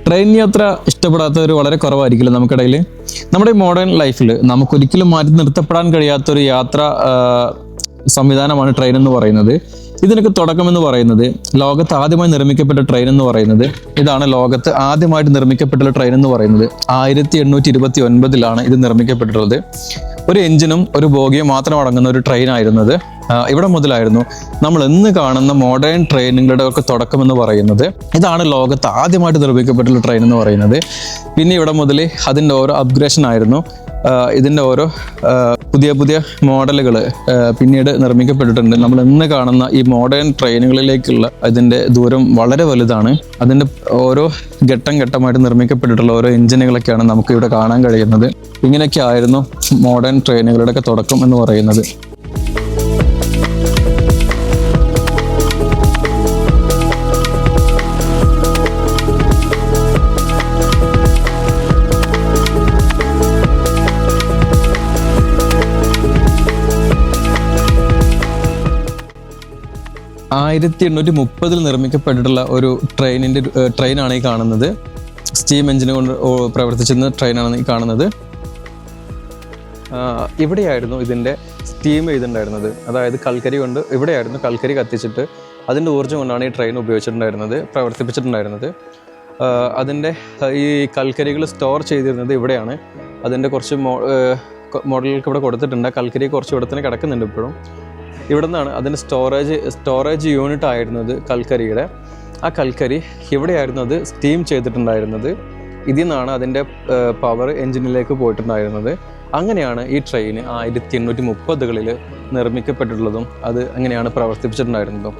Train യാത്ര ഇഷ്ടപ്പെടാത്തവർ വളരെ കുറവായിരിക്കില്ല നമുക്കിടയിൽ. നമ്മുടെ മോഡേൺ ലൈഫിൽ നമുക്കൊരിക്കലും മാറ്റി നിർത്തപ്പെടാൻ കഴിയാത്തൊരു യാത്ര സംവിധാനമാണ് ട്രെയിൻ എന്ന് പറയുന്നത്. ഇതിനൊക്കെ തുടക്കമെന്ന് പറയുന്നത് ലോകത്ത് ആദ്യമായി നിർമ്മിക്കപ്പെട്ട ട്രെയിൻ എന്ന് പറയുന്നത് ഇതാണ്. ലോകത്ത് ആദ്യമായിട്ട് നിർമ്മിക്കപ്പെട്ട ട്രെയിൻ എന്ന് പറയുന്നത് 1829 ഇത് നിർമ്മിക്കപ്പെട്ടിട്ടുള്ളത്. ഒരു എഞ്ചിനും ഒരു ബോഗിയും മാത്രം അടങ്ങുന്ന ഒരു ട്രെയിൻ ആയിരുന്നത്. ഇവിടെ മുതലായിരുന്നു നമ്മൾ ഇന്ന് കാണുന്ന മോഡേൺ ട്രെയിനുകളുടെ ഒക്കെ തുടക്കം എന്ന് പറയുന്നത്. ഇതാണ് ലോകത്ത് ആദ്യമായിട്ട് നിർമ്മിക്കപ്പെട്ടുള്ള ട്രെയിൻ എന്ന് പറയുന്നത്. പിന്നെ ഇവിടെ മുതൽ അതിൻ്റെ ഓരോ അപ്ഗ്രേഷൻ ആയിരുന്നു. ഇതിൻ്റെ ഓരോ പുതിയ പുതിയ മോഡലുകൾ പിന്നീട് നിർമ്മിക്കപ്പെട്ടിട്ടുണ്ട്. നമ്മൾ ഇന്ന് കാണുന്ന ഈ മോഡേൺ ട്രെയിനുകളിലേക്കുള്ള അതിൻ്റെ ദൂരം വളരെ വലുതാണ്. അതിൻ്റെ ഓരോ ഘട്ടം ഘട്ടമായിട്ട് നിർമ്മിക്കപ്പെട്ടിട്ടുള്ള ഓരോ എഞ്ചിനുകളൊക്കെയാണ് നമുക്ക് ഇവിടെ കാണാൻ കഴിയുന്നത്. ഇങ്ങനെയൊക്കെ ആയിരുന്നു മോഡേൺ ട്രെയിനുകളുടെയൊക്കെ തുടക്കം എന്ന് പറയുന്നത്. ആയിരത്തി 1830 നിർമ്മിക്കപ്പെട്ടിട്ടുള്ള ഒരു ട്രെയിനാണ് ഈ കാണുന്നത്. സ്റ്റീം എഞ്ചിന് കൊണ്ട് പ്രവർത്തിച്ചിരുന്ന ട്രെയിനാണ് ഈ കാണുന്നത്. ഇവിടെയായിരുന്നു ഇതിൻ്റെ സ്റ്റീം ചെയ്തിട്ടുണ്ടായിരുന്നത്. അതായത് കൽക്കരി കൊണ്ട് ഇവിടെയായിരുന്നു കൽക്കരി കത്തിച്ചിട്ട് അതിൻ്റെ ഊർജ്ജം കൊണ്ടാണ് ഈ ട്രെയിൻ പ്രവർത്തിപ്പിച്ചിട്ടുണ്ടായിരുന്നത്. അതിൻ്റെ ഈ കൽക്കരികൾ സ്റ്റോർ ചെയ്തിരുന്നത് ഇവിടെയാണ്. അതിൻ്റെ കുറച്ച് മോഡലുകൾക്ക് ഇവിടെ കൊടുത്തിട്ടുണ്ട്. കൽക്കരി കുറച്ച് ഇവിടെ തന്നെ കിടക്കുന്നുണ്ട് ഇപ്പോഴും. ഇവിടെ നിന്നാണ് അതിൻ്റെ സ്റ്റോറേജ് യൂണിറ്റ് ആയിരുന്നത് കൽക്കരിയുടെ. ആ കൽക്കരി ഇവിടെയായിരുന്നു അത് സ്റ്റീം ചെയ്തിട്ടുണ്ടായിരുന്നത്. ഇതിൽ നിന്നാണ് അതിൻ്റെ പവർ എഞ്ചിനിലേക്ക് പോയിട്ടുണ്ടായിരുന്നത്. അങ്ങനെയാണ് ഈ ട്രെയിൻ 1830 നിർമ്മിക്കപ്പെട്ടിട്ടുള്ളതും അത് അങ്ങനെയാണ് പ്രവർത്തിപ്പിച്ചിട്ടുണ്ടായിരുന്നതും.